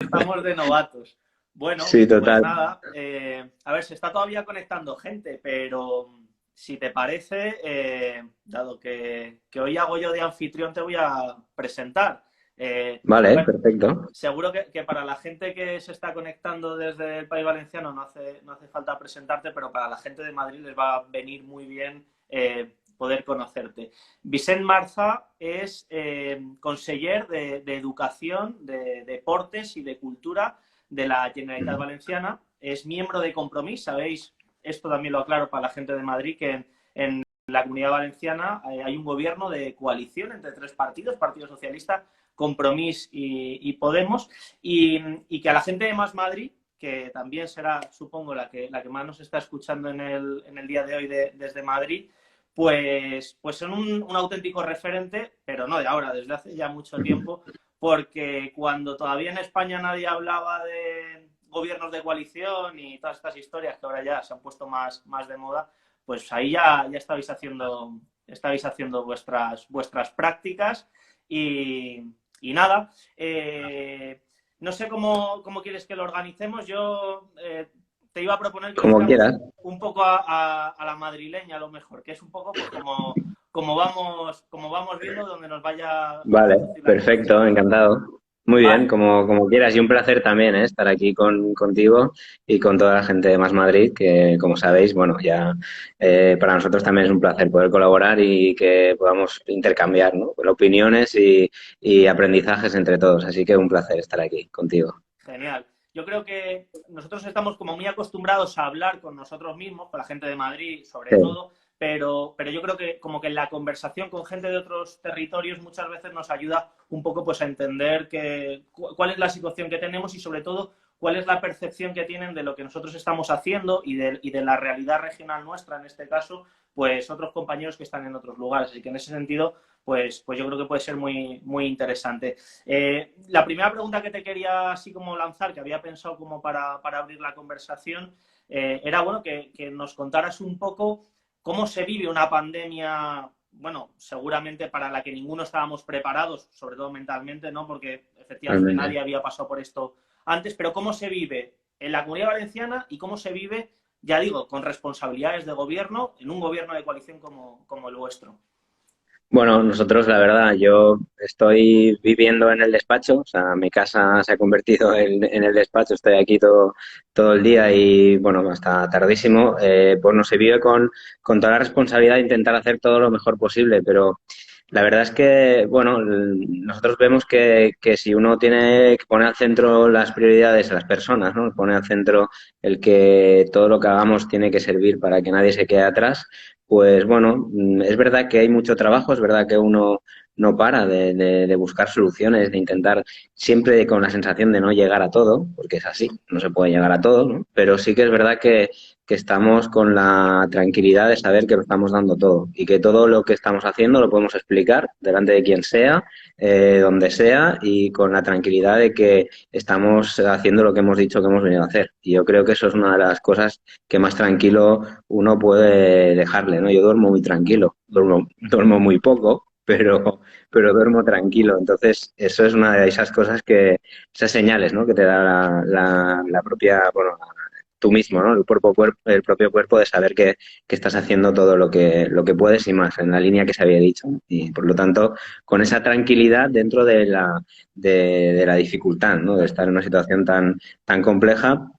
estamos de novatos. Bueno, Sí, pues total. nada, a ver, se está todavía conectando gente, pero si te parece, dado que hoy hago yo de anfitrión, te voy a presentar. A Vale, ver, perfecto. seguro que para la gente que se está conectando desde el País Valenciano no hace falta presentarte, pero para la gente de Madrid les va a venir muy bien poder conocerte. Vicent Marza es conseller de Educación, de Deportes y de Cultura de la Generalitat Valenciana. Es miembro de Compromís, sabéis, esto también lo aclaro para la gente de Madrid, que en la Comunidad Valenciana hay un gobierno de coalición entre tres partidos, Partido Socialista, Compromís y Podemos, y que a la gente de Más Madrid, que también será, supongo, la que más nos está escuchando en el día de hoy desde Madrid, pues son un auténtico referente, pero no de ahora, desde hace ya mucho tiempo, porque cuando todavía en España nadie hablaba de gobiernos de coalición y todas estas historias que ahora ya se han puesto más de moda, pues ahí ya estabais haciendo vuestras prácticas y nada, no sé cómo quieres que lo organicemos. Yo te iba a proponer que lo Como hiciéramos quieras. un poco a la madrileña, a lo mejor, que es un poco pues como vamos viendo donde nos vaya a Vale, conducir la perfecto, conversación. encantado. Muy bien, Vale, como quieras. Y un placer también, estar aquí contigo y con toda la gente de Más Madrid, que como sabéis, bueno, ya para nosotros también es un placer poder colaborar y que podamos intercambiar, ¿no? Opiniones y aprendizajes entre todos. Así que un placer estar aquí contigo. genial. Yo creo que nosotros estamos como muy acostumbrados a hablar con nosotros mismos, con la gente de Madrid sobre Sí. todo, pero yo creo que como que en la conversación con gente de otros territorios muchas veces nos ayuda un poco pues a entender cuál es la situación que tenemos y sobre todo cuál es la percepción que tienen de lo que nosotros estamos haciendo y de la realidad regional nuestra, en este caso, pues otros compañeros que están en otros lugares. Así que en ese sentido, pues yo creo que puede ser muy, muy interesante. La primera pregunta que te quería así como lanzar, que había pensado como para abrir la conversación, era bueno que nos contaras un poco cómo se vive una pandemia, bueno, seguramente para la que ninguno estábamos preparados, sobre todo mentalmente, ¿no? Porque efectivamente Realmente. nadie había pasado por esto antes, pero cómo se vive en la Comunidad Valenciana y cómo se vive, ya digo, con responsabilidades de gobierno, en un gobierno de coalición como el vuestro. Bueno, nosotros, la verdad, yo estoy viviendo en el despacho, o sea, mi casa se ha convertido en el despacho, estoy aquí todo el día y, bueno, hasta tardísimo, pues no se vive con toda la responsabilidad de intentar hacer todo lo mejor posible, pero la verdad es que, bueno, nosotros vemos que si uno tiene que poner al centro las prioridades a las personas, ¿no? Pone al centro el que todo lo que hagamos tiene que servir para que nadie se quede atrás, pues bueno, es verdad que hay mucho trabajo, es verdad que uno no para de buscar soluciones, de intentar siempre con la sensación de no llegar a todo, porque es así, no se puede llegar a todo, ¿no? Pero sí que es verdad que estamos con la tranquilidad de saber que lo estamos dando todo y que todo lo que estamos haciendo lo podemos explicar delante de quien sea, donde sea y con la tranquilidad de que estamos haciendo lo que hemos dicho que hemos venido a hacer. Y yo creo que eso es una de las cosas que más tranquilo uno puede dejarle, ¿no? Yo duermo muy tranquilo, duermo muy poco, pero duermo tranquilo. Entonces, eso es una de esas cosas esas señales, ¿no? Que te da la propia, bueno, tú mismo, ¿no? El propio cuerpo de saber que estás haciendo todo lo que puedes y más, en la línea que se había dicho, ¿no? Y por lo tanto, con esa tranquilidad dentro de la dificultad, ¿no? De estar en una situación tan compleja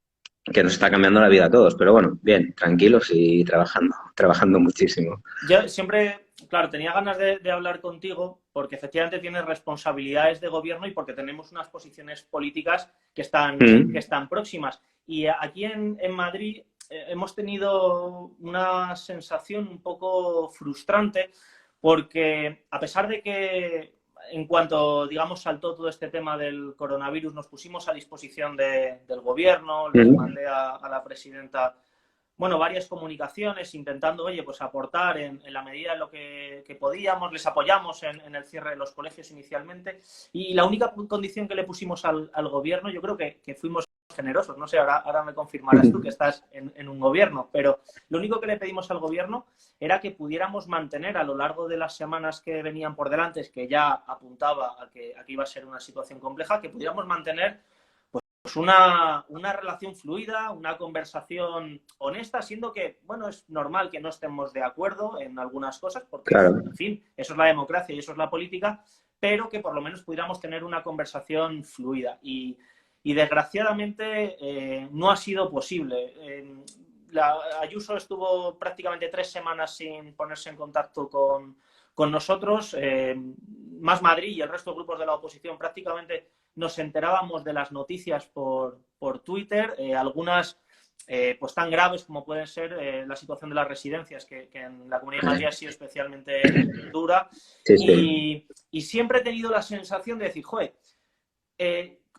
que nos está cambiando la vida a todos. Pero bueno, bien, tranquilos y trabajando muchísimo. Yo siempre, claro, tenía ganas de hablar contigo porque efectivamente tienes responsabilidades de gobierno y porque tenemos unas posiciones políticas que están, que Mm. están próximas. Y aquí en Madrid hemos tenido una sensación un poco frustrante porque a pesar de que en cuanto, digamos, saltó todo este tema del coronavirus, nos pusimos a disposición del gobierno, les Mm. mandé a la presidenta varias comunicaciones intentando, oye, pues aportar en la medida de lo que podíamos, les apoyamos en el cierre de los colegios inicialmente y la única condición que le pusimos al gobierno, yo creo que fuimos generosos, no sé, ahora me confirmarás tú que estás en un gobierno, pero lo único que le pedimos al gobierno era que pudiéramos mantener a lo largo de las semanas que venían por delante, que ya apuntaba a que iba a ser una situación compleja, que pudiéramos mantener pues una relación fluida, una conversación honesta, siendo que, bueno, es normal que no estemos de acuerdo en algunas cosas, porque, Claro. en fin, eso es la democracia y eso es la política, pero que por lo menos pudiéramos tener una conversación fluida. Y desgraciadamente no ha sido posible. Ayuso estuvo prácticamente 3 semanas sin ponerse en contacto con nosotros. Más Madrid y el resto de grupos de la oposición prácticamente nos enterábamos de las noticias por Twitter, algunas pues tan graves como pueden ser la situación de las residencias, que en la Comunidad de Madrid ha sido especialmente dura. Sí, sí. Y siempre he tenido la sensación de decir, joder,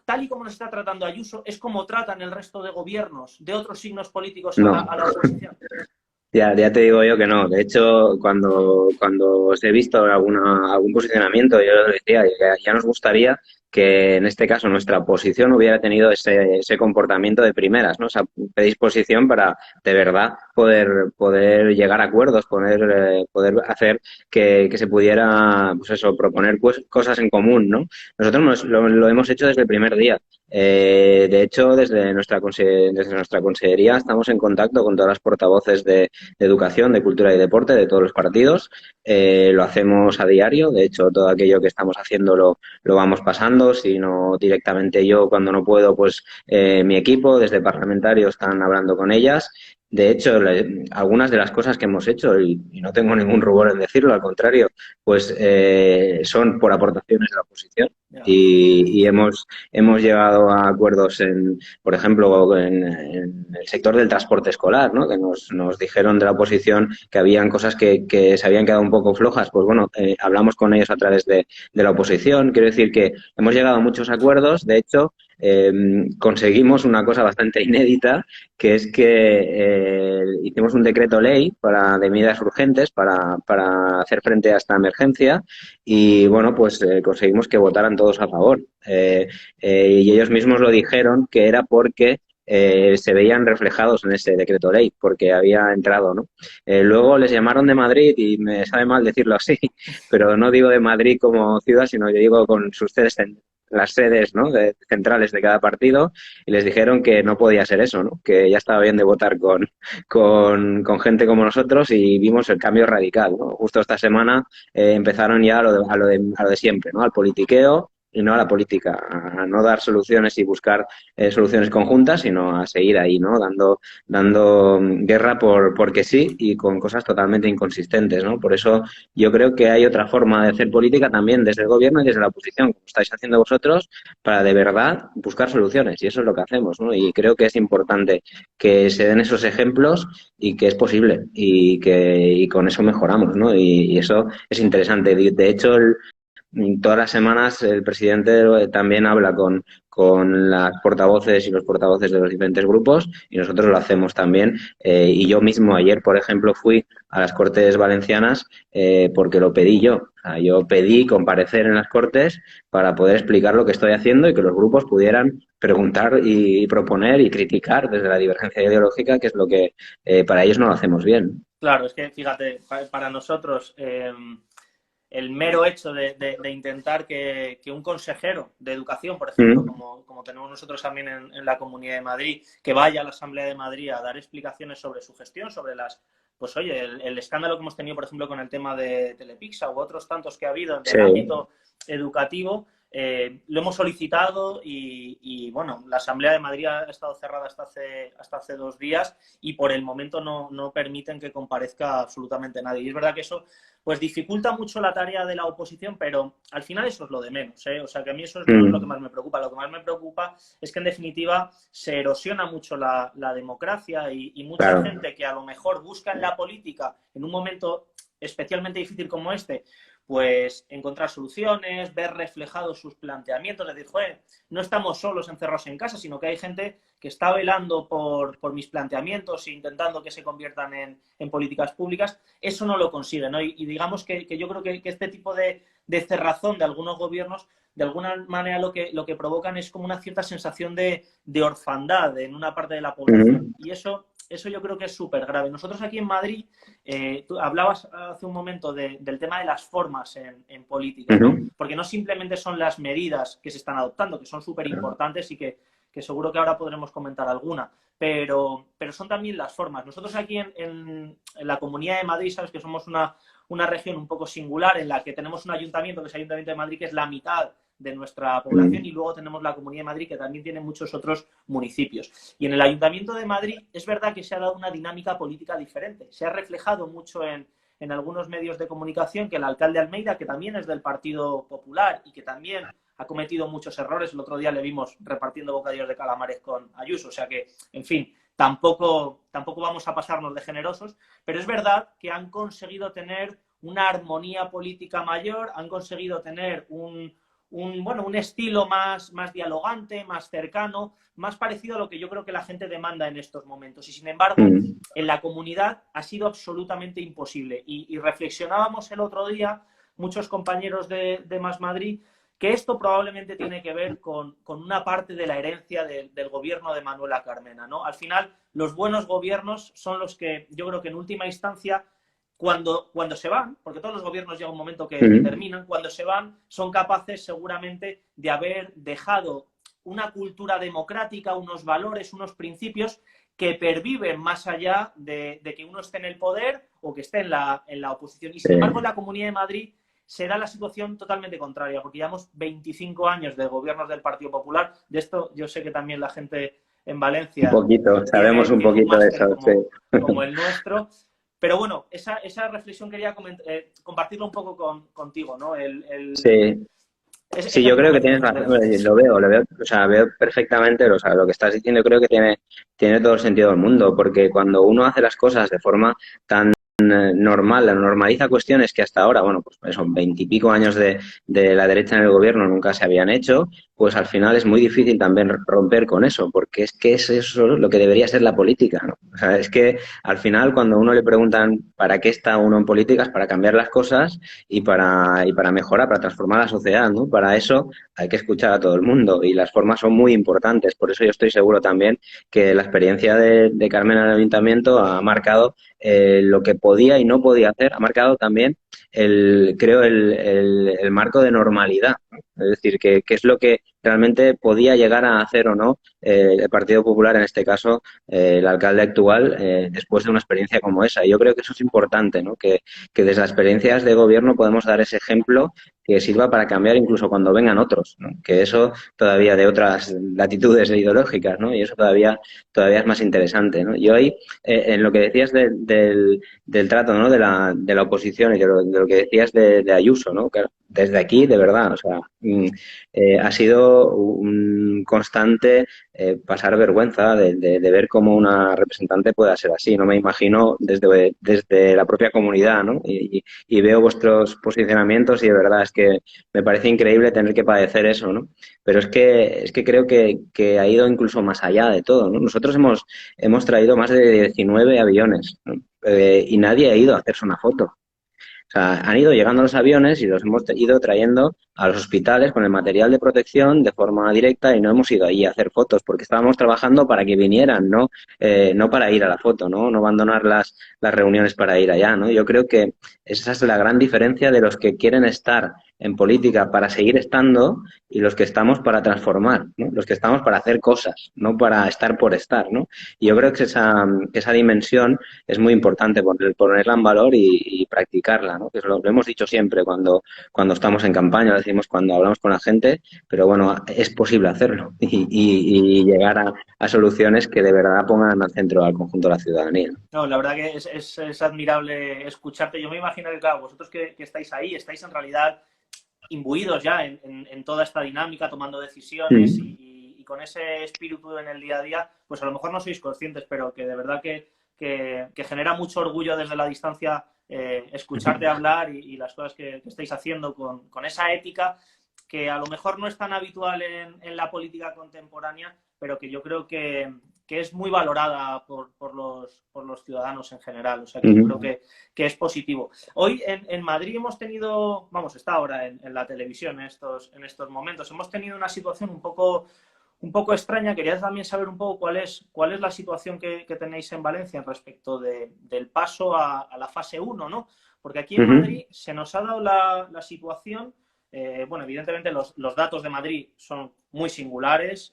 tal y como nos está tratando Ayuso, es como tratan el resto de gobiernos de otros signos políticos a No. la oposición. Ya te digo yo que no. De hecho, cuando os he visto algún posicionamiento, yo decía que ya nos gustaría que en este caso nuestra oposición hubiera tenido ese comportamiento de primeras, ¿no? Esa predisposición para de verdad poder llegar a acuerdos, poder hacer que se pudiera, pues eso, proponer cosas en común, ¿no? Nosotros lo hemos hecho desde el primer día. De hecho, desde nuestra consejería estamos en contacto con todas las portavoces de educación, de cultura y deporte de todos los partidos. Lo hacemos a diario. De hecho, todo aquello que estamos haciendo lo vamos pasando. Si no directamente yo, cuando no puedo, pues mi equipo desde parlamentario están hablando con ellas. De hecho, algunas de las cosas que hemos hecho, y no tengo ningún rubor en decirlo, al contrario, pues son por aportaciones de la oposición. Ya. Y hemos llegado a acuerdos por ejemplo, en el sector del transporte escolar, ¿no? Que nos dijeron de la oposición que habían cosas que se habían quedado un poco flojas. Pues bueno, hablamos con ellos a través de la oposición. Quiero decir que hemos llegado a muchos acuerdos. De hecho, conseguimos una cosa bastante inédita, que es que hicimos un decreto ley de medidas urgentes para hacer frente a esta emergencia y, bueno, pues conseguimos que votaran todos a favor. Y ellos mismos lo dijeron que era porque se veían reflejados en ese decreto ley, porque había entrado, ¿no? Luego les llamaron de Madrid, y me sabe mal decirlo así, pero no digo de Madrid como ciudad, sino yo digo con sus sedes, las sedes, ¿no? Centrales de cada partido, y les dijeron que no podía ser eso, ¿no? Que ya estaba bien de votar con gente como nosotros, y vimos el cambio radical, ¿no? Justo esta semana empezaron ya a lo de siempre, ¿no? Al politiqueo y no a la política, a no dar soluciones y buscar soluciones conjuntas, sino a seguir ahí, ¿no? Dando guerra porque sí, y con cosas totalmente inconsistentes, ¿no? Por eso yo creo que hay otra forma de hacer política también desde el gobierno y desde la oposición, como estáis haciendo vosotros, para de verdad buscar soluciones, y eso es lo que hacemos, ¿no? Y creo que es importante que se den esos ejemplos y que es posible y con eso mejoramos, ¿no? Y eso es interesante. De hecho, todas las semanas el presidente también habla con las portavoces y los portavoces de los diferentes grupos, y nosotros lo hacemos también. Y yo mismo ayer, por ejemplo, fui a las Cortes Valencianas porque lo pedí yo. O sea, yo pedí comparecer en las Cortes para poder explicar lo que estoy haciendo y que los grupos pudieran preguntar y proponer y criticar desde la divergencia ideológica, que es lo que para ellos no lo hacemos bien. Claro, es que fíjate, para nosotros el mero hecho de intentar que un consejero de educación, por ejemplo, Mm. como tenemos nosotros también en la Comunidad de Madrid, que vaya a la Asamblea de Madrid a dar explicaciones sobre su gestión, sobre pues oye, el escándalo que hemos tenido, por ejemplo, con el tema de Telepizza u otros tantos que ha habido en Sí. el ámbito educativo, lo hemos solicitado bueno, la Asamblea de Madrid ha estado cerrada hasta hace 2 días y por el momento no permiten que comparezca absolutamente nadie. Y es verdad que eso pues dificulta mucho la tarea de la oposición, pero al final eso es lo de menos, ¿eh? O sea, que a mí eso no es lo que más me preocupa. Lo que más me preocupa es que, en definitiva, se erosiona mucho la democracia y mucha Claro. gente que a lo mejor busca en la política, en un momento especialmente difícil como este, pues encontrar soluciones, ver reflejados sus planteamientos, decir, joder, no estamos solos encerrados en casa, sino que hay gente que está velando por mis planteamientos e intentando que se conviertan en políticas públicas. Eso no lo consigue, ¿no? Y digamos que yo creo que este tipo de cerrazón de algunos gobiernos, de alguna manera lo que provocan es como una cierta sensación de orfandad en una parte de la población. Y eso yo creo que es súper grave. Nosotros aquí en Madrid, tú hablabas hace un momento del tema de las formas en política, ¿no? Porque no simplemente son las medidas que se están adoptando, que son súper importantes y que que seguro que ahora podremos comentar alguna. Pero son también las formas. Nosotros aquí en la Comunidad de Madrid, sabes que somos una región un poco singular en la que tenemos un ayuntamiento, que es el Ayuntamiento de Madrid, que es la mitad de nuestra población, y luego tenemos la Comunidad de Madrid, que también tiene muchos otros municipios. Y en el Ayuntamiento de Madrid es verdad que se ha dado una dinámica política diferente. Se ha reflejado mucho en algunos medios de comunicación que el alcalde Almeida, que también es del Partido Popular y que también ha cometido muchos errores, el otro día le vimos repartiendo bocadillos de calamares con Ayuso, o sea que, en fin, tampoco vamos a pasarnos de generosos, pero es verdad que han conseguido tener una armonía política mayor, han conseguido tener un estilo más dialogante, más cercano, más parecido a lo que yo creo que la gente demanda en estos momentos. Y sin embargo, en la comunidad ha sido absolutamente imposible. Y reflexionábamos el otro día, muchos compañeros de Más Madrid, que esto probablemente tiene que ver con una parte de la herencia del gobierno de Manuela Carmena, ¿no? Al final, los buenos gobiernos son los que yo creo que en última instancia, cuando se van, porque todos los gobiernos llega un momento que terminan, cuando se van son capaces seguramente de haber dejado una cultura democrática, unos valores, unos principios que perviven más allá de que uno esté en el poder o que esté en la oposición. Y sin embargo, en la Comunidad de Madrid se da la situación totalmente contraria, porque llevamos 25 años de gobiernos del Partido Popular. De esto yo sé que también la gente en Valencia un poquito, sabemos un poquito de eso, como el nuestro. Pero bueno, esa reflexión quería compartirlo un poco contigo, ¿no? Sí. Sí, yo creo que tienes razón, lo veo, o sea, veo perfectamente, o sea, lo que estás diciendo creo que tiene todo el sentido del mundo, porque cuando uno hace las cosas de forma tan normal, normaliza cuestiones que hasta ahora, bueno, pues son 20 y pico años de la derecha en el gobierno nunca se habían hecho, pues al final es muy difícil también romper con eso, porque es que es eso lo que debería ser la política, ¿no? O sea, es que al final cuando a uno le preguntan para qué está uno en políticas, para cambiar las cosas y para mejorar, para transformar la sociedad, ¿no? Para eso hay que escuchar a todo el mundo y las formas son muy importantes. Por eso yo estoy seguro también que la experiencia de Carmen en el ayuntamiento ha marcado lo que podía y no podía hacer, ha marcado también creo el marco de normalidad, ¿no? Es decir, que es lo que realmente podía llegar a hacer o no el Partido Popular, en este caso el alcalde actual, después de una experiencia como esa. Y yo creo que eso es importante, ¿no? Que desde las experiencias de gobierno podemos dar ese ejemplo que sirva para cambiar incluso cuando vengan otros, ¿no? Que eso todavía de otras latitudes ideológicas, ¿no? Y eso todavía es más interesante, ¿no? Yo ahí, en lo que decías del trato, ¿no? De la oposición y de lo que decías de Ayuso, ¿no? Claro, desde aquí, de verdad, o sea, ha sido un constante pasar vergüenza de ver cómo una representante pueda ser así. No me imagino desde la propia comunidad, ¿no? Y veo vuestros posicionamientos y de verdad es que me parece increíble tener que padecer eso, ¿no? Pero es que creo que ha ido incluso más allá de todo, ¿no? Nosotros hemos traído más de 19 aviones, ¿no? Y nadie ha ido a hacerse una foto. O sea, han ido llegando los aviones y los hemos ido trayendo a los hospitales con el material de protección de forma directa y no hemos ido allí a hacer fotos porque estábamos trabajando para que vinieran, ¿no? No para ir a la foto, ¿no? No abandonar las reuniones para ir allá, ¿no? Yo creo que esa es la gran diferencia de los que quieren estar en política para seguir estando y los que estamos para transformar, ¿no? Los que estamos para hacer cosas, no para estar por estar, ¿no? Y yo creo que esa dimensión es muy importante ponerla en valor y practicarla, ¿no? Que lo hemos dicho siempre cuando estamos en campaña, lo decimos cuando hablamos con la gente, pero bueno, es posible hacerlo y llegar a soluciones que de verdad pongan al centro al conjunto de la ciudadanía. No, la verdad que es admirable escucharte. Yo me imagino que, claro, vosotros que estáis ahí, estáis en realidad imbuidos ya en toda esta dinámica, tomando decisiones y con ese espíritu en el día a día, pues a lo mejor no sois conscientes, pero que de verdad que genera mucho orgullo desde la distancia escucharte hablar y las cosas que estáis haciendo con esa ética que a lo mejor no es tan habitual en la política contemporánea, pero que yo creo que es muy valorada por los ciudadanos en general. O sea, que yo creo que es positivo. Hoy en Madrid hemos tenido, vamos, está ahora en la televisión en estos momentos, hemos tenido una situación un poco extraña. Quería también saber un poco cuál es la situación que tenéis en Valencia respecto del paso a la fase 1, ¿no? Porque aquí en Madrid se nos ha dado la situación, bueno, evidentemente los datos de Madrid son muy singulares,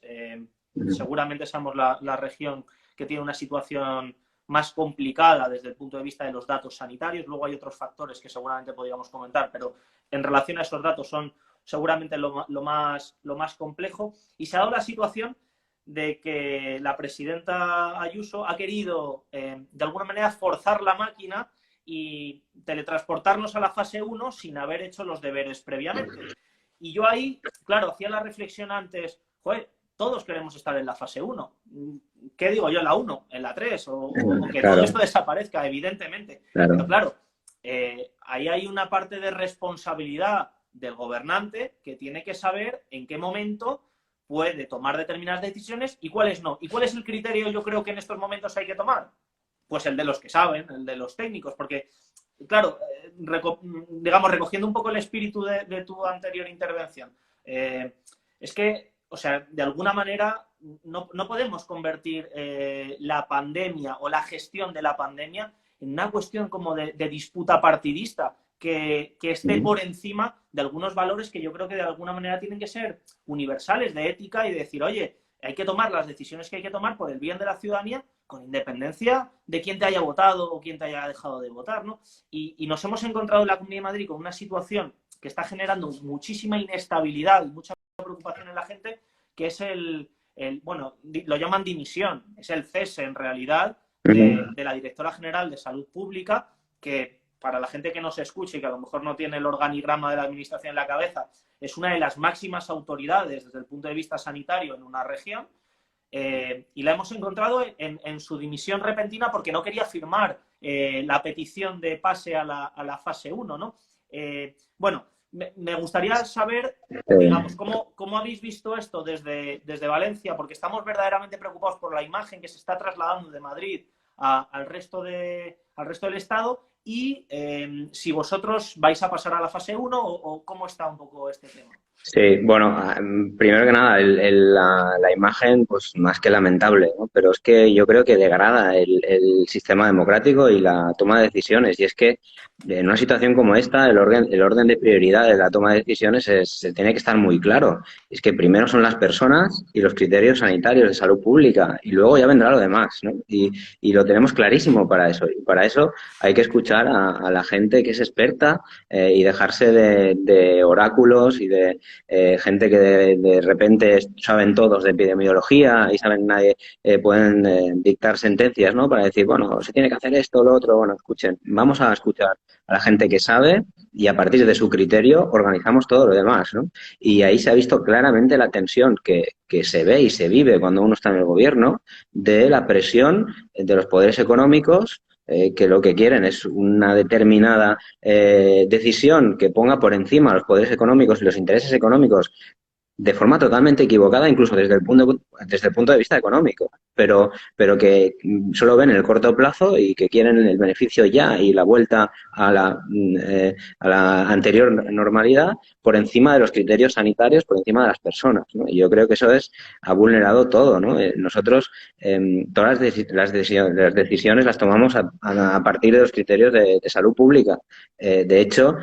seguramente seamos la región que tiene una situación más complicada desde el punto de vista de los datos sanitarios. Luego hay otros factores que seguramente podríamos comentar, pero en relación a esos datos son seguramente lo más complejo. Y se ha dado la situación de que la presidenta Ayuso ha querido, de alguna manera, forzar la máquina y teletransportarnos a la fase 1 sin haber hecho los deberes previamente. Y yo ahí, claro, hacía la reflexión antes, joder, todos queremos estar en la fase 1. ¿Qué digo yo en la 1? ¿En la 3? O que Claro, todo esto desaparezca, evidentemente. claro. Pero claro, ahí hay una parte de responsabilidad del gobernante que tiene que saber en qué momento puede tomar determinadas decisiones y cuáles no. ¿Y cuál es el criterio yo creo que en estos momentos hay que tomar? Pues el de los que saben, el de los técnicos, porque, claro, digamos, recogiendo un poco el espíritu de tu anterior intervención, es que, o sea, de alguna manera no podemos convertir la pandemia o la gestión de la pandemia en una cuestión como de disputa partidista que esté por encima de algunos valores que yo creo que de alguna manera tienen que ser universales, de ética y de decir, oye, hay que tomar las decisiones que hay que tomar por el bien de la ciudadanía con independencia de quién te haya votado o quién te haya dejado de votar, ¿no? Y nos hemos encontrado en la Comunidad de Madrid con una situación que está generando muchísima inestabilidad y mucha preocupación en la gente, que es bueno, lo llaman dimisión, es el cese en realidad de la directora general de Salud Pública, que para la gente que nos escuche y que a lo mejor no tiene el organigrama de la administración en la cabeza, es una de las máximas autoridades desde el punto de vista sanitario en una región, y la hemos encontrado en su dimisión repentina porque no quería firmar la petición de pase a la fase 1, ¿no? Bueno, me gustaría saber, digamos, cómo habéis visto esto desde Valencia, porque estamos verdaderamente preocupados por la imagen que se está trasladando de Madrid al resto del Estado y si vosotros vais a pasar a la fase 1 o cómo está un poco este tema. Sí, bueno, primero que nada, la imagen, pues más que lamentable, ¿no? Pero es que yo creo que degrada el sistema democrático y la toma de decisiones. Y es que en una situación como esta, el orden de prioridad de la toma de decisiones se tiene que estar muy claro. Es que primero son las personas y los criterios sanitarios de salud pública y luego ya vendrá lo demás, ¿no? Y lo tenemos clarísimo para eso. Y para eso hay que escuchar a la gente que es experta y dejarse de oráculos y de gente que de repente saben todos de epidemiología y saben nadie pueden dictar sentencias, ¿no? Para decir, bueno, se tiene que hacer esto, lo otro. Bueno, escuchen, vamos a escuchar a la gente que sabe y a partir de su criterio organizamos todo lo demás, ¿no? Y ahí se ha visto claramente la tensión que se ve y se vive cuando uno está en el gobierno de la presión de los poderes económicos que lo que quieren es una determinada decisión que ponga por encima los poderes económicos y los intereses económicos de forma totalmente equivocada, incluso desde el punto de vista económico, pero que solo ven el corto plazo y que quieren el beneficio ya y la vuelta a la anterior normalidad por encima de los criterios sanitarios, por encima de las personas, ¿no? Y yo creo que eso ha vulnerado todo, ¿no? Nosotros todas las decisiones las tomamos a partir de los criterios de salud pública. De hecho,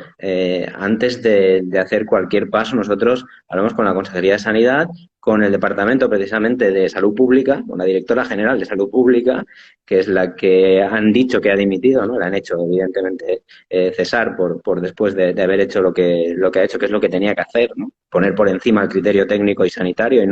antes de hacer cualquier paso, nosotros hablamos con la Consejería de Sanidad, con el Departamento precisamente de Salud Pública, con la Directora General de Salud Pública, que es la que han dicho que ha dimitido, ¿no? La han hecho, evidentemente, cesar por después de haber hecho lo que ha hecho, que es lo que tenía que hacer, ¿no? Poner por encima el criterio técnico y sanitario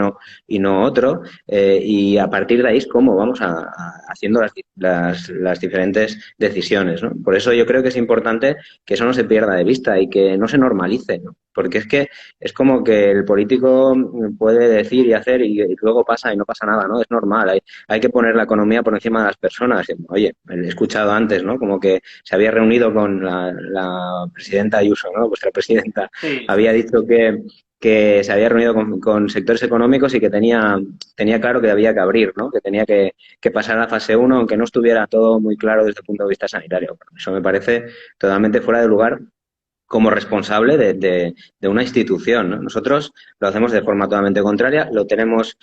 y no otro. Y a partir de ahí es cómo vamos haciendo las diferentes decisiones, ¿no? Por eso yo creo que es importante que eso no se pierda de vista y que no se normalice, ¿no? Porque es que es como que el político puede decir y hacer y luego pasa y no pasa nada, ¿no? Es normal, hay que poner la economía por encima de las personas. Oye, he escuchado antes, ¿no? Como que se había reunido con la presidenta Ayuso, ¿no? Vuestra presidenta Sí, sí, había sí. dicho que se había reunido con sectores económicos y que tenía claro que había que abrir, ¿no? Que tenía que pasar a la fase 1, aunque no estuviera todo muy claro desde el punto de vista sanitario. Eso me parece totalmente fuera de lugar como responsable de una institución, ¿no? Nosotros lo hacemos de forma totalmente contraria, lo tenemos,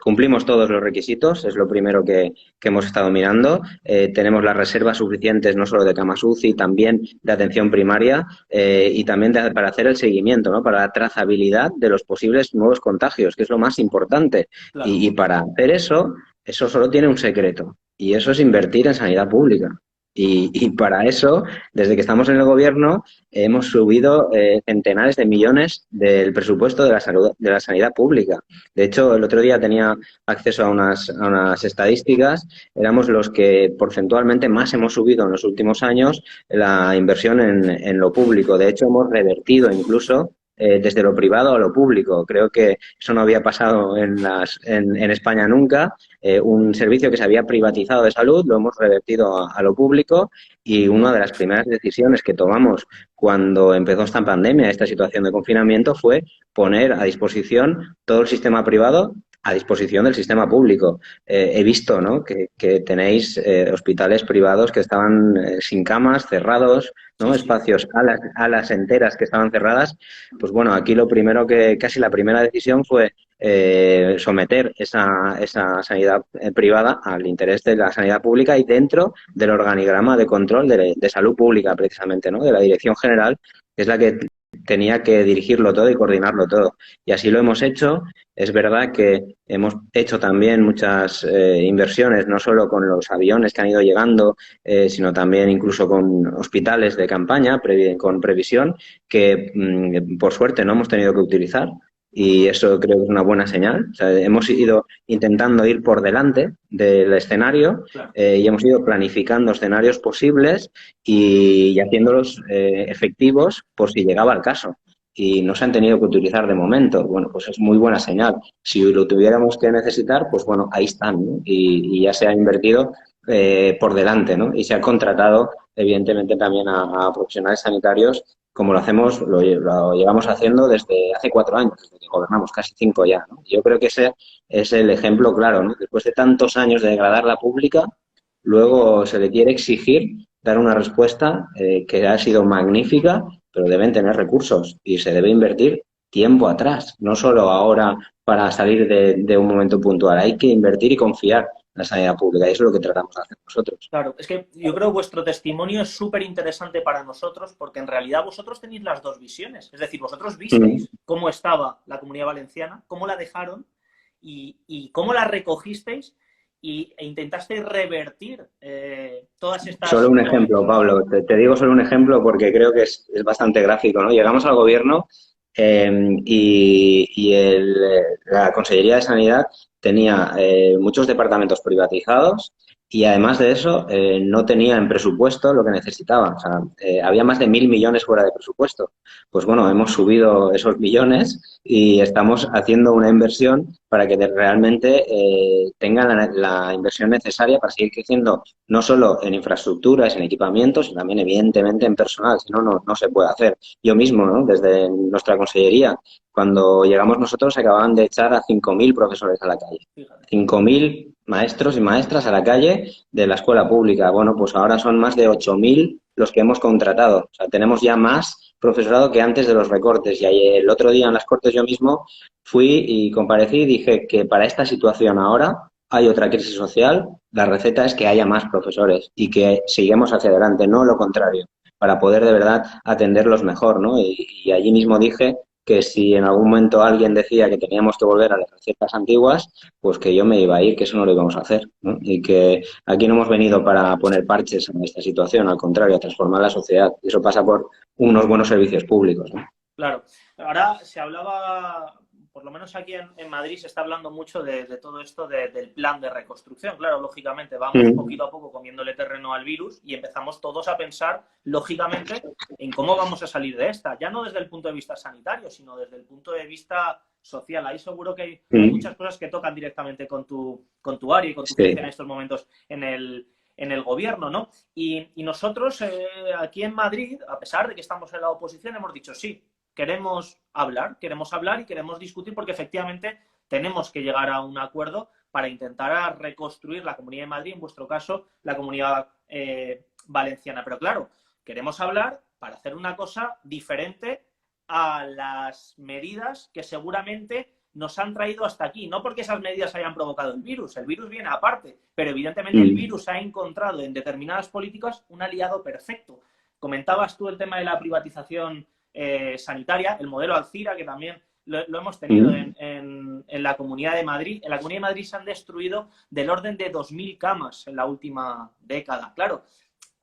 cumplimos todos los requisitos, es lo primero que hemos estado mirando. Tenemos las reservas suficientes no solo de camas UCI, también de atención primaria y también para hacer el seguimiento, ¿no? Para la trazabilidad de los posibles nuevos contagios, que es lo más importante. Claro. Y para hacer eso solo tiene un secreto, y eso es invertir en sanidad pública. Y para eso, desde que estamos en el gobierno, hemos subido centenares de millones del presupuesto de la salud, de la sanidad pública. De hecho, el otro día tenía acceso a unas estadísticas. Éramos los que porcentualmente más hemos subido en los últimos años la inversión en lo público. De hecho, hemos revertido incluso desde lo privado a lo público. Creo que eso no había pasado en España nunca. Un servicio que se había privatizado de salud lo hemos revertido a lo público, y una de las primeras decisiones que tomamos cuando empezó esta pandemia, esta situación de confinamiento, fue poner a disposición todo el sistema privado a disposición del sistema público. He visto, ¿no?, que tenéis hospitales privados que estaban sin camas, cerrados, ¿no? Sí, sí. Espacios, alas enteras que estaban cerradas. Pues bueno, aquí lo primero casi la primera decisión fue someter esa sanidad privada al interés de la sanidad pública y dentro del organigrama de control de salud pública, precisamente, ¿no?, de la Dirección General, que es la que tenía que dirigirlo todo y coordinarlo todo. Y así lo hemos hecho. Es verdad que hemos hecho también muchas inversiones, no solo con los aviones que han ido llegando, sino también incluso con hospitales de campaña, con previsión, que por suerte no hemos tenido que utilizar. Y eso creo que es una buena señal. O sea, hemos ido intentando ir por delante del escenario Claro. y hemos ido planificando escenarios posibles y haciéndolos efectivos por si llegaba el caso. Y no se han tenido que utilizar de momento. Bueno, pues es muy buena señal. Si lo tuviéramos que necesitar, pues bueno, ahí están, ¿no? Y ya se ha invertido por delante, ¿no? Y se ha contratado, evidentemente, también a profesionales sanitarios, como lo hacemos, lo llevamos haciendo desde hace 4 años, desde que gobernamos, casi 5 ya, ¿no? Yo creo que ese es el ejemplo claro, ¿no? Después de tantos años de degradar la pública, luego se le quiere exigir dar una respuesta que ha sido magnífica, pero deben tener recursos y se debe invertir tiempo atrás, no solo ahora para salir de un momento puntual. Hay que invertir y confiar en la sanidad pública, y eso es lo que tratamos de hacer nosotros. Claro, es que yo creo que vuestro testimonio es súper interesante para nosotros porque en realidad vosotros tenéis las dos visiones. Es decir, vosotros visteis cómo estaba la Comunidad Valenciana, cómo la dejaron y cómo la recogisteis e intentasteis revertir todas estas... Solo un ejemplo, Pablo. Te digo solo un ejemplo porque creo que es bastante gráfico, ¿no? Llegamos al gobierno la Consellería de Sanidad tenía muchos departamentos privatizados, y además de eso no tenía en presupuesto lo que necesitaba. O sea, había más de 1.000 millones fuera de presupuesto. Pues bueno, hemos subido esos millones y estamos haciendo una inversión para que realmente tengan la inversión necesaria para seguir creciendo, no solo en infraestructuras, en equipamientos, sino también evidentemente en personal. Si no, no se puede hacer. Yo mismo, ¿no?, desde nuestra consellería, cuando llegamos nosotros, acababan de echar a 5.000 profesores a la calle. 5.000 maestros y maestras a la calle de la escuela pública. Bueno, pues ahora son más de 8.000 los que hemos contratado. O sea, tenemos ya más profesorado que antes de los recortes. Y el otro día en las Cortes yo mismo fui y comparecí y dije que para esta situación ahora hay otra crisis social. La receta es que haya más profesores y que sigamos hacia adelante, no lo contrario, para poder de verdad atenderlos mejor, ¿no? Y allí mismo dije que si en algún momento alguien decía que teníamos que volver a las recetas antiguas, pues que yo me iba a ir, que eso no lo íbamos a hacer, ¿no? Y que aquí no hemos venido para poner parches en esta situación, al contrario, a transformar la sociedad. Y eso pasa por unos buenos servicios públicos, ¿no? Claro. Ahora se hablaba, por lo menos aquí en Madrid, se está hablando mucho de todo esto del plan de reconstrucción. Claro, lógicamente vamos poquito a poco comiéndole terreno al virus y empezamos todos a pensar, lógicamente, en cómo vamos a salir de esta. Ya no desde el punto de vista sanitario, sino desde el punto de vista social. Ahí seguro que hay muchas cosas que tocan directamente con tu área y con tu ciencia en estos momentos en el gobierno, ¿no? Y nosotros aquí en Madrid, a pesar de que estamos en la oposición, hemos dicho sí, queremos hablar y queremos discutir porque efectivamente tenemos que llegar a un acuerdo para intentar reconstruir la Comunidad de Madrid, en vuestro caso, la Comunidad Valenciana. Pero claro, queremos hablar para hacer una cosa diferente a las medidas que seguramente nos han traído hasta aquí. No porque esas medidas hayan provocado el virus viene aparte, pero evidentemente el virus ha encontrado en determinadas políticas un aliado perfecto. Comentabas tú el tema de la privatización sanitaria, el modelo Alcira, que también lo hemos tenido en la Comunidad de Madrid. En la Comunidad de Madrid se han destruido del orden de 2.000 camas en la última década. Claro,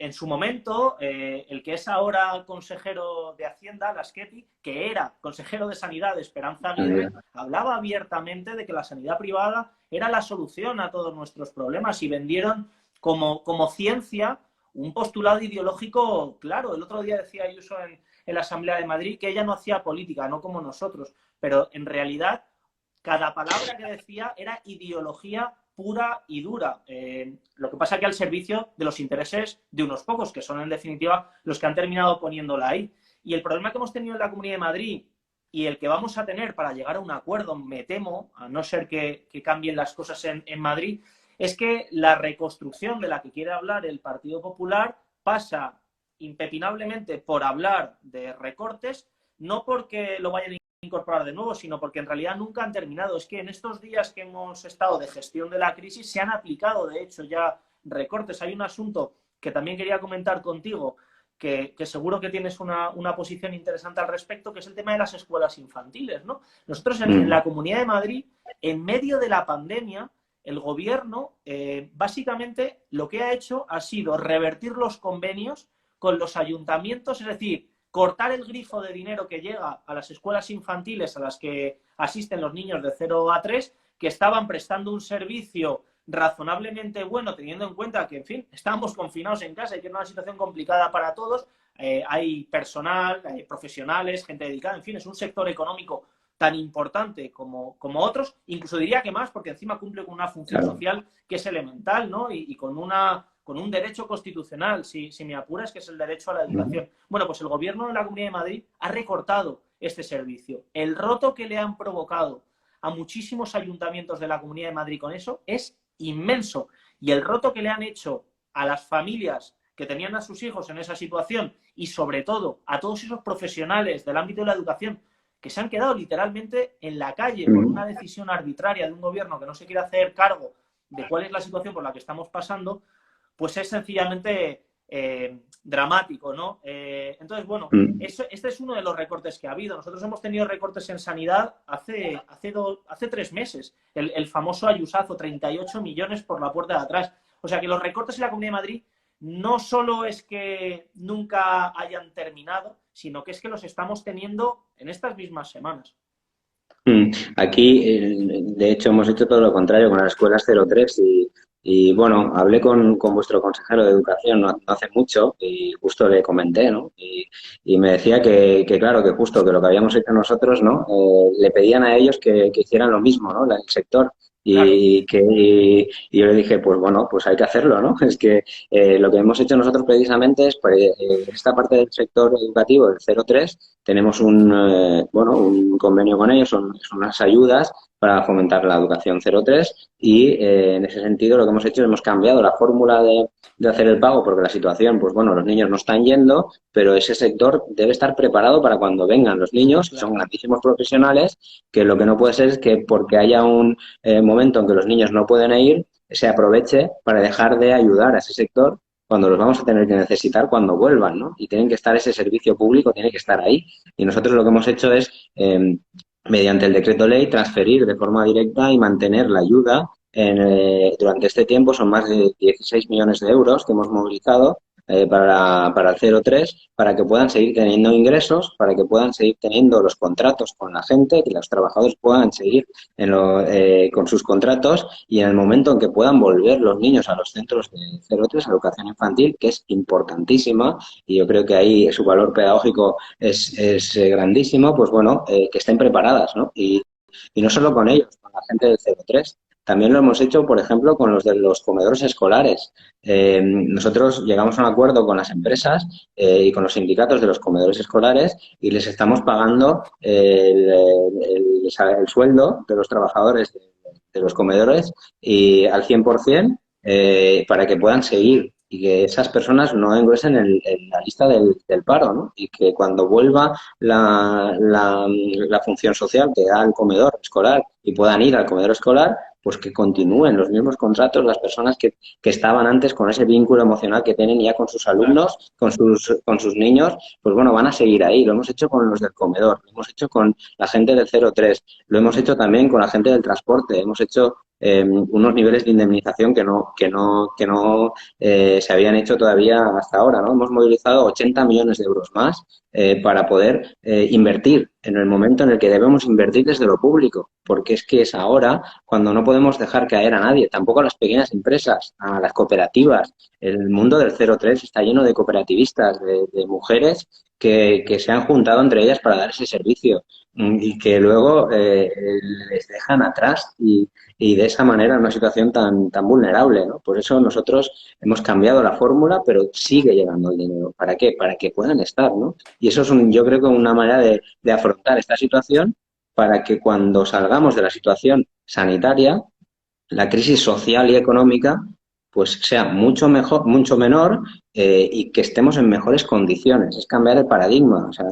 en su momento, el que es ahora consejero de Hacienda, Laschetti, que era consejero de Sanidad de Esperanza Aguirre, hablaba abiertamente de que la sanidad privada era la solución a todos nuestros problemas y vendieron como ciencia un postulado ideológico claro. El otro día decía Ayuso en la Asamblea de Madrid que ella no hacía política, no como nosotros, pero en realidad cada palabra que decía era ideología pura y dura. Lo que pasa es que al servicio de los intereses de unos pocos, que son en definitiva los que han terminado poniéndola ahí. Y el problema que hemos tenido en la Comunidad de Madrid y el que vamos a tener para llegar a un acuerdo, me temo, a no ser que cambien las cosas en Madrid, es que la reconstrucción de la que quiere hablar el Partido Popular pasa impepinablemente por hablar de recortes, no porque lo vayan a incorporar de nuevo, sino porque en realidad nunca han terminado. Es que en estos días que hemos estado de gestión de la crisis se han aplicado, de hecho, ya recortes. Hay un asunto que también quería comentar contigo, que seguro que tienes una posición interesante al respecto, que es el tema de las escuelas infantiles, ¿no? Nosotros en la Comunidad de Madrid, en medio de la pandemia, el gobierno básicamente lo que ha hecho ha sido revertir los convenios con los ayuntamientos, es decir, cortar el grifo de dinero que llega a las escuelas infantiles a las que asisten los niños de 0 a 3, que estaban prestando un servicio razonablemente bueno, teniendo en cuenta que, en fin, estábamos confinados en casa y que era una situación complicada para todos. Hay personal, hay profesionales, gente dedicada, en fin, es un sector económico tan importante como otros, incluso diría que más, porque encima cumple con una función social que es elemental, ¿no? Y con un derecho constitucional, si me apuras, que es el derecho a la educación. Bueno, pues el gobierno de la Comunidad de Madrid ha recortado este servicio. El roto que le han provocado a muchísimos ayuntamientos de la Comunidad de Madrid con eso es inmenso. Y el roto que le han hecho a las familias que tenían a sus hijos en esa situación y, sobre todo, a todos esos profesionales del ámbito de la educación que se han quedado literalmente en la calle por una decisión arbitraria de un gobierno que no se quiere hacer cargo de cuál es la situación por la que estamos pasando, pues es sencillamente dramático, ¿no? Entonces, bueno, este es uno de los recortes que ha habido. Nosotros hemos tenido recortes en sanidad hace 3 meses. El famoso ayusazo, 38 millones por la puerta de atrás. O sea que los recortes en la Comunidad de Madrid no solo es que nunca hayan terminado, sino que es que los estamos teniendo en estas mismas semanas. Aquí, de hecho, hemos hecho todo lo contrario con las escuelas 03 y bueno, hablé con vuestro consejero de Educación no hace mucho y justo le comenté, ¿no? Y me decía que claro, que justo que lo que habíamos hecho nosotros, ¿no? Le pedían a ellos que hicieran lo mismo, ¿no? El sector. Y yo le dije, pues bueno, pues hay que hacerlo, ¿no? Es que lo que hemos hecho nosotros precisamente es, esta parte del sector educativo, del 03, tenemos un convenio con ellos, son unas ayudas para fomentar la educación 03 y en ese sentido lo que hemos hecho es hemos cambiado la fórmula de hacer el pago porque la situación, pues bueno, los niños no están yendo, pero ese sector debe estar preparado para cuando vengan los niños, que son grandísimos profesionales, que lo que no puede ser es que porque haya un momento en que los niños no pueden ir, se aproveche para dejar de ayudar a ese sector cuando los vamos a tener que necesitar cuando vuelvan, ¿no? Y tienen que estar ese servicio público, tiene que estar ahí. Y nosotros lo que hemos hecho es, mediante el decreto ley, transferir de forma directa y mantener la ayuda. Durante este tiempo son más de 16 millones de euros que hemos movilizado para el 03, para que puedan seguir teniendo ingresos, para que puedan seguir teniendo los contratos con la gente, que los trabajadores puedan seguir con sus contratos y en el momento en que puedan volver los niños a los centros de 03, a educación infantil, que es importantísima y yo creo que ahí su valor pedagógico es grandísimo, pues bueno, que estén preparadas, ¿no? Y no solo con ellos, con la gente del 03. También lo hemos hecho, por ejemplo, con los de los comedores escolares. Nosotros llegamos a un acuerdo con las empresas y con los sindicatos de los comedores escolares y les estamos pagando el sueldo de los trabajadores de los comedores y al 100% para que puedan seguir y que esas personas no engruesen en la lista del paro, ¿no? Y que cuando vuelva la función social que da el comedor escolar y puedan ir al comedor escolar, pues que continúen los mismos contratos las personas que estaban antes con ese vínculo emocional que tienen ya con sus Claro. alumnos, con sus niños, pues bueno, van a seguir ahí. Lo hemos hecho con los del comedor, lo hemos hecho con la gente del 03, lo hemos hecho también con la gente del transporte, hemos hecho unos niveles de indemnización que no se habían hecho todavía hasta ahora, ¿no? Hemos movilizado 80 millones de euros más para poder invertir en el momento en el que debemos invertir desde lo público, porque es que es ahora cuando no podemos dejar caer a nadie, tampoco a las pequeñas empresas, a las cooperativas. El mundo del 03 está lleno de cooperativistas, de mujeres que se han juntado entre ellas para dar ese servicio y que luego les dejan atrás y de esa manera en una situación tan vulnerable, ¿no? Por eso nosotros hemos cambiado la fórmula, pero sigue llegando el dinero. ¿Para qué? Para que puedan estar, ¿no? Y eso es, yo creo que una manera de afrontar esta situación para que cuando salgamos de la situación sanitaria, la crisis social y económica pues sea mucho mejor, mucho menor y que estemos en mejores condiciones. Es cambiar el paradigma. O sea,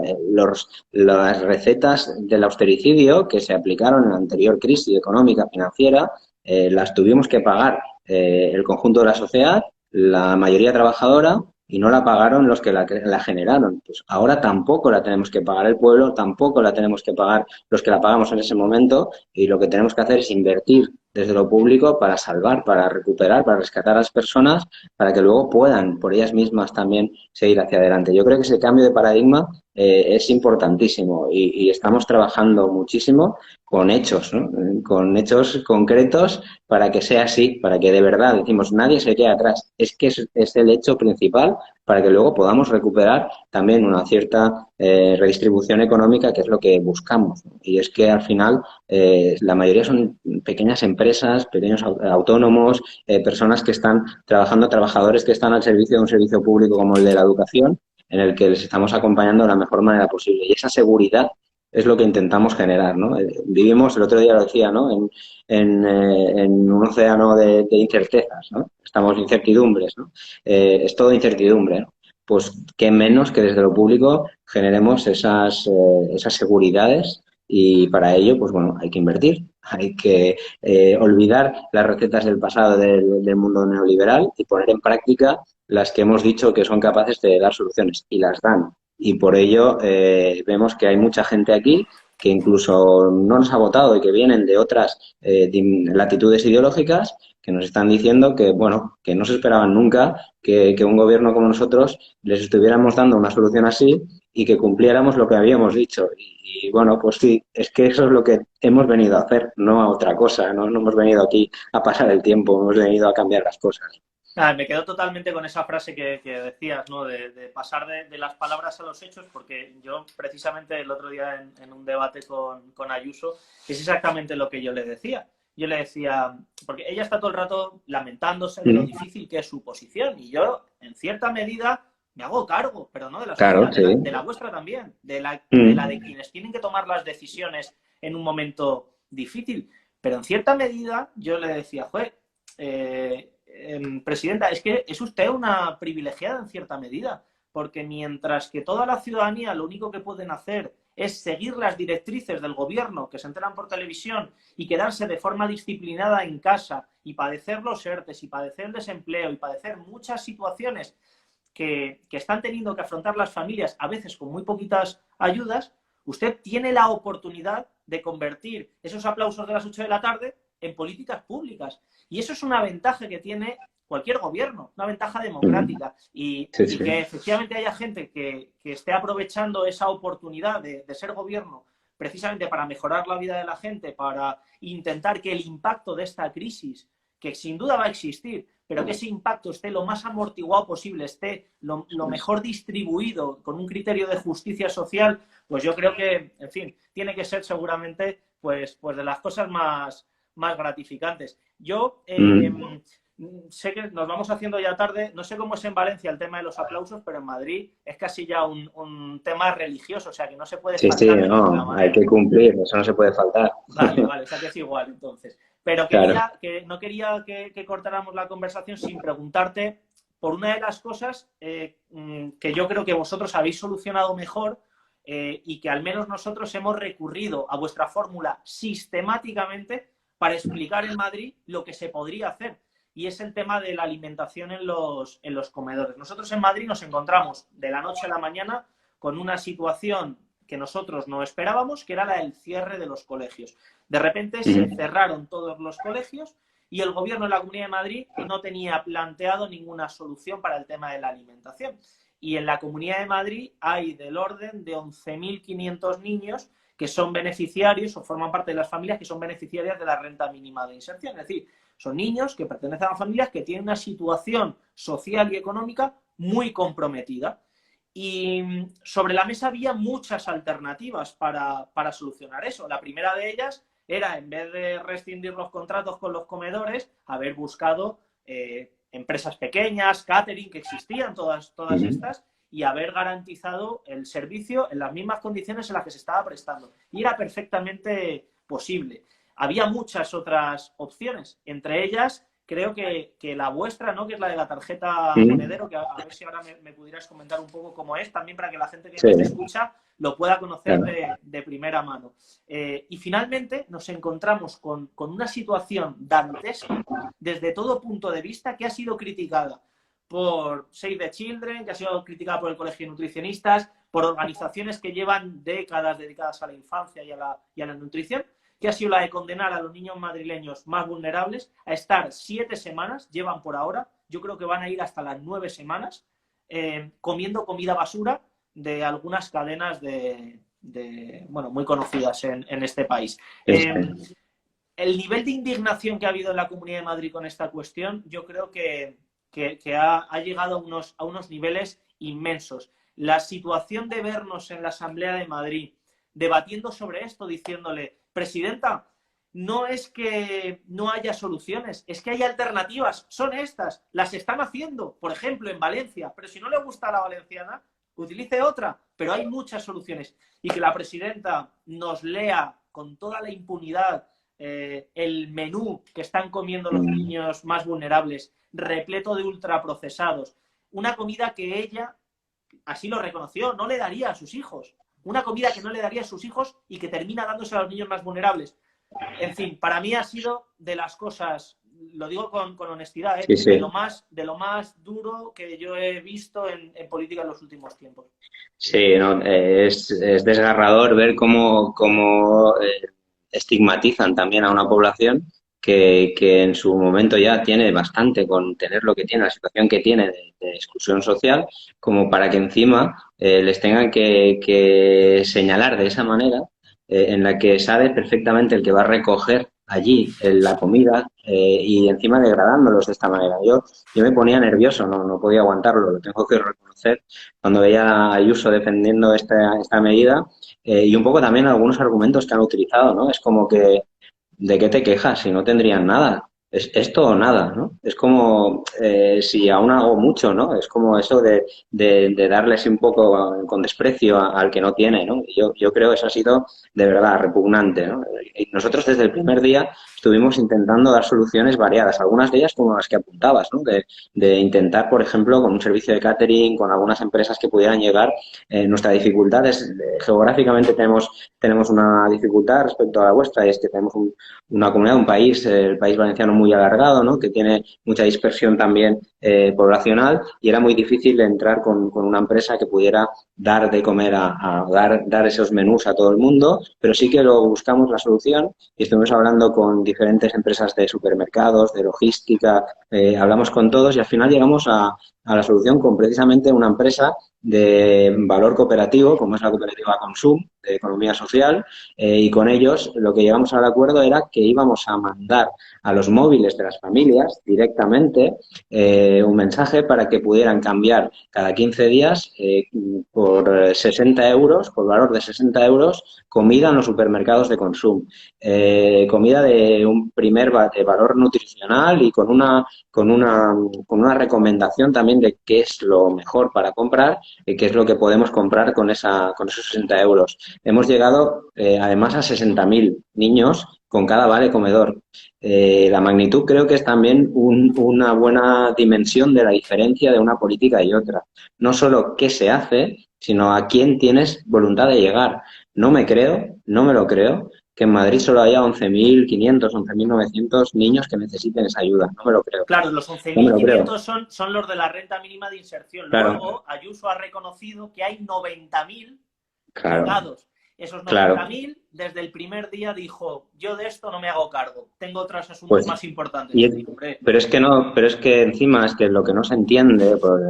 las recetas del austericidio que se aplicaron en la anterior crisis económica financiera las tuvimos que pagar el conjunto de la sociedad, la mayoría trabajadora, y no la pagaron los que la generaron. Pues ahora tampoco la tenemos que pagar el pueblo, tampoco la tenemos que pagar los que la pagamos en ese momento, y lo que tenemos que hacer es invertir desde lo público para salvar, para recuperar, para rescatar a las personas, para que luego puedan por ellas mismas también seguir hacia adelante. Yo creo que ese cambio de paradigma es importantísimo y estamos trabajando muchísimo con hechos, ¿no? Con hechos concretos para que sea así, para que de verdad decimos nadie se quede atrás. Es que es el hecho principal para que luego podamos recuperar también una cierta redistribución económica, que es lo que buscamos, ¿no? Y es que al final la mayoría son pequeñas empresas, pequeños autónomos, personas que están trabajando, trabajadores que están al servicio de un servicio público como el de la educación, en el que les estamos acompañando de la mejor manera posible. Y esa seguridad es lo que intentamos generar, ¿no? Vivimos, el otro día lo decía, ¿no? En un océano de incertezas, ¿no? Estamos en incertidumbres, ¿no? Es todo incertidumbre, ¿no? Pues qué menos que desde lo público generemos esas seguridades y para ello, pues bueno, hay que invertir, hay que olvidar las recetas del pasado del mundo neoliberal y poner en práctica las que hemos dicho que son capaces de dar soluciones y las dan. Y por ello vemos que hay mucha gente aquí que incluso no nos ha votado y que vienen de otras latitudes ideológicas que nos están diciendo que, bueno, que no se esperaban nunca que un gobierno como nosotros les estuviéramos dando una solución así y que cumpliéramos lo que habíamos dicho. Bueno, pues sí, es que eso es lo que hemos venido a hacer, no a otra cosa, no hemos venido aquí a pasar el tiempo, hemos venido a cambiar las cosas. Nada, me quedo totalmente con esa frase que decías, ¿no? De pasar de las palabras a los hechos, porque yo precisamente el otro día en un debate con Ayuso es exactamente lo que yo le decía. Yo le decía, porque ella está todo el rato lamentándose de lo difícil que es su posición y yo, en cierta medida, me hago cargo, pero no de la Claro, suya, sí. de la vuestra también, de quienes tienen que tomar las decisiones en un momento difícil. Pero en cierta medida yo le decía, joder, presidenta, es que es usted una privilegiada en cierta medida, porque mientras que toda la ciudadanía lo único que pueden hacer es seguir las directrices del gobierno que se enteran por televisión y quedarse de forma disciplinada en casa y padecer los ERTES y padecer el desempleo y padecer muchas situaciones que están teniendo que afrontar las familias, a veces con muy poquitas ayudas, usted tiene la oportunidad de convertir esos aplausos de las 8 de la tarde en políticas públicas. Y eso es una ventaja que tiene cualquier gobierno, una ventaja democrática. Y Sí. que efectivamente haya gente que esté aprovechando esa oportunidad de ser gobierno precisamente para mejorar la vida de la gente, para intentar que el impacto de esta crisis, que sin duda va a existir, pero que ese impacto esté lo más amortiguado posible, esté lo mejor distribuido con un criterio de justicia social, pues yo creo que, en fin, tiene que ser seguramente pues de las cosas más gratificantes. Yo sé que nos vamos haciendo ya tarde, no sé cómo es en Valencia el tema de los aplausos, pero en Madrid es casi ya un tema religioso, o sea que no se puede Sí, sí, faltar de ninguna no, hay manera. que cumplir, eso no se puede faltar. Vale, o sea que es igual entonces. Pero Claro. no quería que cortáramos la conversación sin preguntarte por una de las cosas que yo creo que vosotros habéis solucionado mejor y que al menos nosotros hemos recurrido a vuestra fórmula sistemáticamente para explicar en Madrid lo que se podría hacer. Y es el tema de la alimentación en los comedores. Nosotros en Madrid nos encontramos de la noche a la mañana con una situación que nosotros no esperábamos, que era la del cierre de los colegios. De repente se cerraron todos los colegios y el gobierno de la Comunidad de Madrid no tenía planteado ninguna solución para el tema de la alimentación. Y en la Comunidad de Madrid hay del orden de 11.500 niños que son beneficiarios o forman parte de las familias que son beneficiarias de la renta mínima de inserción. Es decir, son niños que pertenecen a familias que tienen una situación social y económica muy comprometida. Y sobre la mesa había muchas alternativas para solucionar eso. La primera de ellas era, en vez de rescindir los contratos con los comedores, haber buscado empresas pequeñas, catering, que existían todas estas, y haber garantizado el servicio en las mismas condiciones en las que se estaba prestando. Y era perfectamente posible. Había muchas otras opciones, entre ellas creo que la vuestra, ¿no? Que es la de la tarjeta monedero, que a ver si ahora me pudieras comentar un poco cómo es, también para que la gente que nos escucha lo pueda conocer de primera mano. Y finalmente nos encontramos con una situación dantesca desde todo punto de vista, que ha sido criticada por Save the Children, que ha sido criticada por el Colegio de Nutricionistas, por organizaciones que llevan décadas dedicadas a la infancia y a la nutrición, que ha sido la de condenar a los niños madrileños más vulnerables a estar 7 semanas, llevan por ahora, yo creo que van a ir hasta las 9 semanas, comiendo comida basura de algunas cadenas bueno, muy conocidas en este país. El nivel de indignación que ha habido en la Comunidad de Madrid con esta cuestión, yo creo que ha llegado a unos niveles inmensos. La situación de vernos en la Asamblea de Madrid debatiendo sobre esto, diciéndole, presidenta, no es que no haya soluciones, es que hay alternativas, son estas, las están haciendo, por ejemplo, en Valencia, pero si no le gusta a la valenciana, utilice otra, pero hay muchas soluciones. Y que la presidenta nos lea con toda la impunidad el menú que están comiendo los niños más vulnerables, repleto de ultraprocesados, una comida que ella, así lo reconoció, no le daría a sus hijos. Una comida que no le daría a sus hijos y que termina dándose a los niños más vulnerables. En fin, para mí ha sido de las cosas, lo digo con honestidad, de lo más duro que yo he visto en política en los últimos tiempos. Sí, no, es desgarrador ver cómo estigmatizan también a una población que en su momento ya tiene bastante con tener lo que tiene, la situación que tiene de exclusión social, como para que encima les tengan que señalar de esa manera en la que sabe perfectamente el que va a recoger allí la comida y encima degradándolos de esta manera. Yo me ponía nervioso, no podía aguantarlo, lo tengo que reconocer, cuando veía a Ayuso defendiendo esta medida y un poco también algunos argumentos que han utilizado, ¿no? Es como que ¿de qué te quejas si no tendrían nada? Es esto o nada, ¿no? Es como si aún hago mucho, ¿no? Es como eso de darles un poco con desprecio al que no tiene, ¿no? Y yo creo que eso ha sido de verdad repugnante, ¿no? Y nosotros desde el primer día estuvimos intentando dar soluciones variadas, algunas de ellas como las que apuntabas, ¿no? De intentar, por ejemplo, con un servicio de catering, con algunas empresas que pudieran llegar. Nuestra dificultad es, geográficamente tenemos una dificultad respecto a la vuestra, y es que tenemos una comunidad, un país, el país valenciano muy alargado, ¿no? Que tiene mucha dispersión también poblacional, y era muy difícil entrar con una empresa que pudiera dar de comer, dar esos menús a todo el mundo, pero sí que lo buscamos la solución y estuvimos hablando con diferentes empresas de supermercados, de logística, hablamos con todos y al final llegamos a la solución con precisamente una empresa de valor cooperativo, como es la cooperativa Consum, de economía social, y con ellos lo que llegamos al acuerdo era que íbamos a mandar a los móviles de las familias directamente un mensaje para que pudieran cambiar cada 15 días por 60 euros, por valor de 60 euros, comida en los supermercados de Consum. Comida de un primer de valor nutricional y con una recomendación también de qué es lo mejor para comprar y qué es lo que podemos comprar con esos 60 euros. hemos llegado además a 60.000 niños con cada vale comedor. La magnitud creo que es también una buena dimensión de la diferencia de una política y otra. No solo qué se hace, sino a quién tienes voluntad de llegar. No me creo, no me lo creo, que en Madrid solo haya 11.500, 11.900 niños que necesiten esa ayuda. No me lo creo. Claro, los No me lo creo. 11.500 son los de la renta mínima de inserción. Claro, Luego, Ayuso ha reconocido que hay 90.000 claro, llegados. Esos claro. 90.000, desde el primer día dijo, yo de esto no me hago cargo, tengo otros asuntos Pues, más importantes. y, Y digo, hombre, pero es que no, pero es que encima es que lo que no se entiende, pues,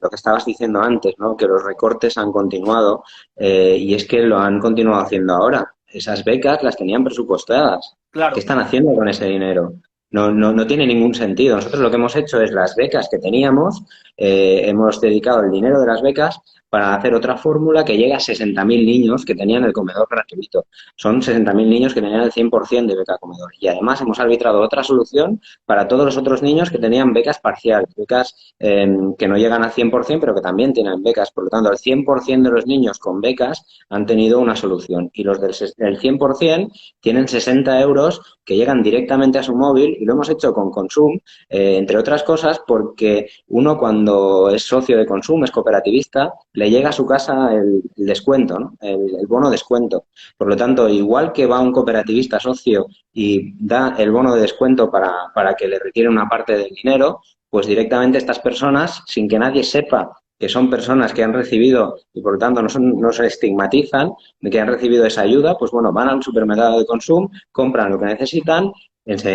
lo que estabas diciendo antes, ¿no? Que los recortes han continuado y es que lo han continuado haciendo ahora. Esas becas las tenían presupuestadas. ¿Qué claro, están haciendo con ese dinero? No, no, no tiene ningún sentido. Nosotros lo que hemos hecho es las becas que teníamos, hemos dedicado el dinero de las becas para hacer otra fórmula que llegue a 60.000 niños que tenían el comedor gratuito. Son 60.000 niños que tenían el 100% de beca comedor. Y además hemos arbitrado otra solución para todos los otros niños que tenían becas parciales, becas que no llegan al 100%, pero que también tienen becas. Por lo tanto, el 100% de los niños con becas han tenido una solución y los del 100% tienen 60 euros que llegan directamente a su móvil y lo hemos hecho con Consum, entre otras cosas porque uno cuando es socio de Consum, es cooperativista, le llega a su casa el descuento, ¿no? El bono descuento. Por lo tanto, igual que va un cooperativista socio y da el bono de descuento para que le retire una parte del dinero, pues directamente estas personas, sin que nadie sepa que son personas que han recibido y por lo tanto no se estigmatizan de que han recibido esa ayuda, pues bueno, van al supermercado de Consum, compran lo que necesitan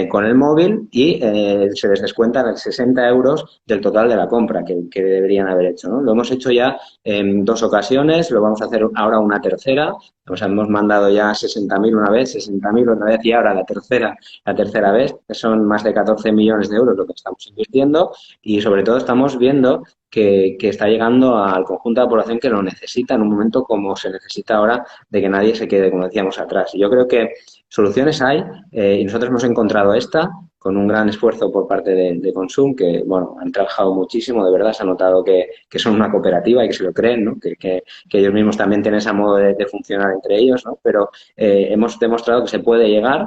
con el móvil y se les descuentan el 60 euros del total de la compra que deberían haber hecho, ¿no? Lo hemos hecho ya en 2 ocasiones, lo vamos a hacer ahora una tercera, o sea, hemos mandado ya 60.000 una vez, 60.000 otra vez y ahora la tercera vez, que son más de 14 millones de euros lo que estamos invirtiendo y sobre todo estamos viendo que está llegando al conjunto de la población que lo necesita en un momento como se necesita ahora de que nadie se quede, como decíamos, atrás. Y yo creo que soluciones hay y nosotros hemos encontrado esta con un gran esfuerzo por parte de Consum, que, bueno, han trabajado muchísimo, de verdad, se ha notado que son una cooperativa y que se lo creen, ¿no? Que ellos mismos también tienen ese modo de funcionar entre ellos, ¿no? Pero hemos demostrado que se puede llegar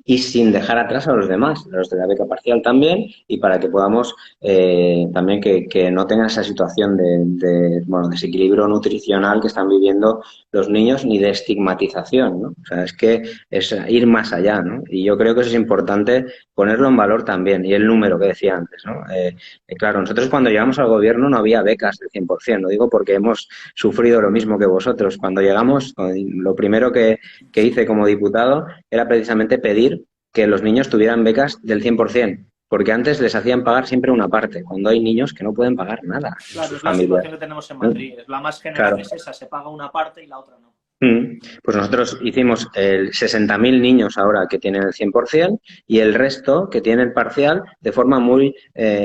y sin dejar atrás a los demás, los de la beca parcial también, y para que podamos también que no tengan esa situación bueno, desequilibrio nutricional que están viviendo los niños ni de estigmatización, ¿no? O sea, es que es ir más allá, ¿no? Y yo creo que eso es importante ponerlo en valor también, y el número que decía antes, ¿no? Claro, nosotros cuando llegamos al gobierno no había becas del 100%, lo digo porque hemos sufrido lo mismo que vosotros. Cuando llegamos, lo primero que hice como diputado era precisamente pedir que los niños tuvieran becas del 100%, porque antes les hacían pagar siempre una parte, cuando hay niños que no pueden pagar nada en claro, sus es la familias. situación que tenemos en ¿No? Madrid. Es la más general Claro. es esa, se paga una parte y la otra no. Pues nosotros hicimos el 60.000 niños ahora que tienen el 100% y el resto que tienen parcial de forma muy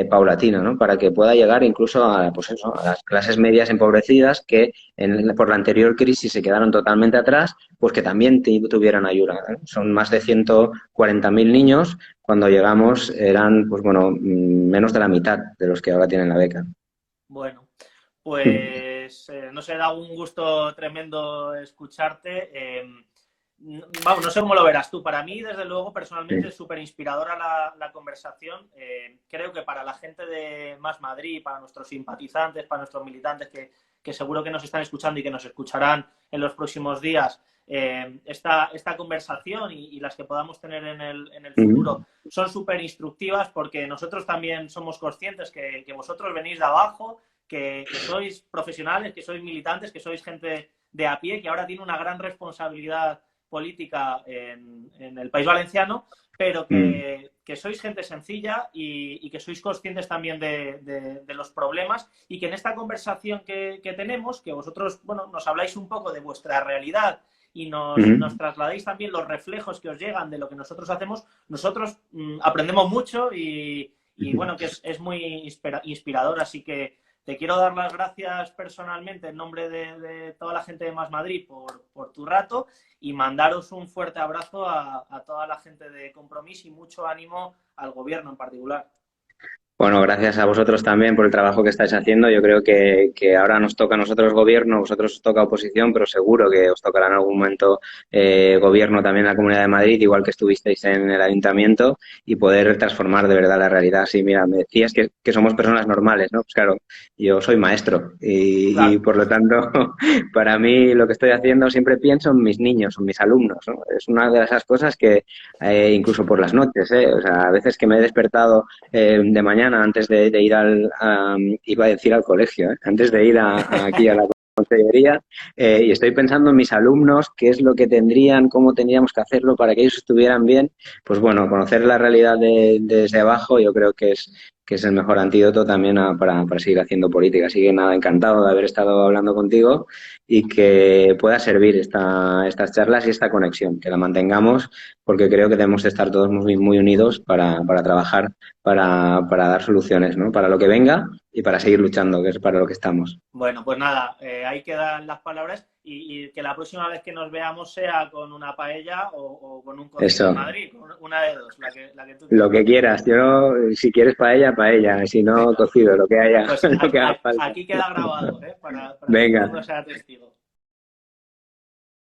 paulatina, ¿no? Para que pueda llegar incluso a, pues eso, a las clases medias empobrecidas que por la anterior crisis se quedaron totalmente atrás, pues que también tuvieran ayuda, ¿no? Son más de 140.000 niños, cuando llegamos eran, pues bueno, menos de la mitad de los que ahora tienen la beca. Bueno, pues no sé, da un gusto tremendo escucharte. Vamos, no sé cómo lo verás tú. Para mí, desde luego, personalmente es súper inspiradora la conversación. Creo que para la gente de Más Madrid, para nuestros simpatizantes, para nuestros militantes que seguro que nos están escuchando y que nos escucharán en los próximos días, esta conversación y las que podamos tener en el futuro son súper instructivas porque nosotros también somos conscientes que vosotros venís de abajo, que sois profesionales, que sois militantes, que sois gente de a pie, que ahora tiene una gran responsabilidad política en el País Valenciano, pero que sois gente sencilla y que sois conscientes también de los problemas y que en esta conversación que tenemos, que vosotros, bueno, nos habláis un poco de vuestra realidad y nos trasladáis también los reflejos que os llegan de lo que nosotros hacemos, nosotros aprendemos mucho y bueno, que es muy inspirador, así que te quiero dar las gracias personalmente en nombre de toda la gente de Más Madrid por tu rato y mandaros un fuerte abrazo a toda la gente de Compromís y mucho ánimo al gobierno en particular. Bueno, gracias a vosotros también por el trabajo que estáis haciendo. Yo creo que ahora nos toca a nosotros gobierno, vosotros os toca oposición, pero seguro que os tocará en algún momento gobierno también en la Comunidad de Madrid, igual que estuvisteis en el ayuntamiento, y poder transformar de verdad la realidad. Sí, mira, me decías que somos personas normales, ¿no? Pues claro, yo soy maestro y Claro. por lo tanto, para mí lo que estoy haciendo siempre pienso en mis niños, en mis alumnos, ¿no? Es una de esas cosas que incluso por las noches, ¿eh? O sea, a veces que me he despertado de mañana antes de ir iba a decir al colegio, antes de ir aquí a la consellería, y estoy pensando en mis alumnos, qué es lo que tendrían, cómo tendríamos que hacerlo para que ellos estuvieran bien. Pues bueno, conocer la realidad desde abajo yo creo que es el mejor antídoto también para seguir haciendo política. Así que nada, encantado de haber estado hablando contigo y que pueda servir estas charlas y esta conexión, que la mantengamos porque creo que debemos estar todos muy unidos para trabajar, para dar soluciones, ¿no? Para lo que venga y para seguir luchando, que es para lo que estamos. Bueno, pues nada, ahí quedan las palabras y que la próxima vez que nos veamos sea con una paella o con un cocido en Eso, Madrid, una de dos, la que tú lo quieras. que quieras. Yo, si quieres paella, paella, si no, Venga, cocido, lo que haya, pues lo que haga falta. aquí queda grabado, para que todo el Venga, mundo sea testigo.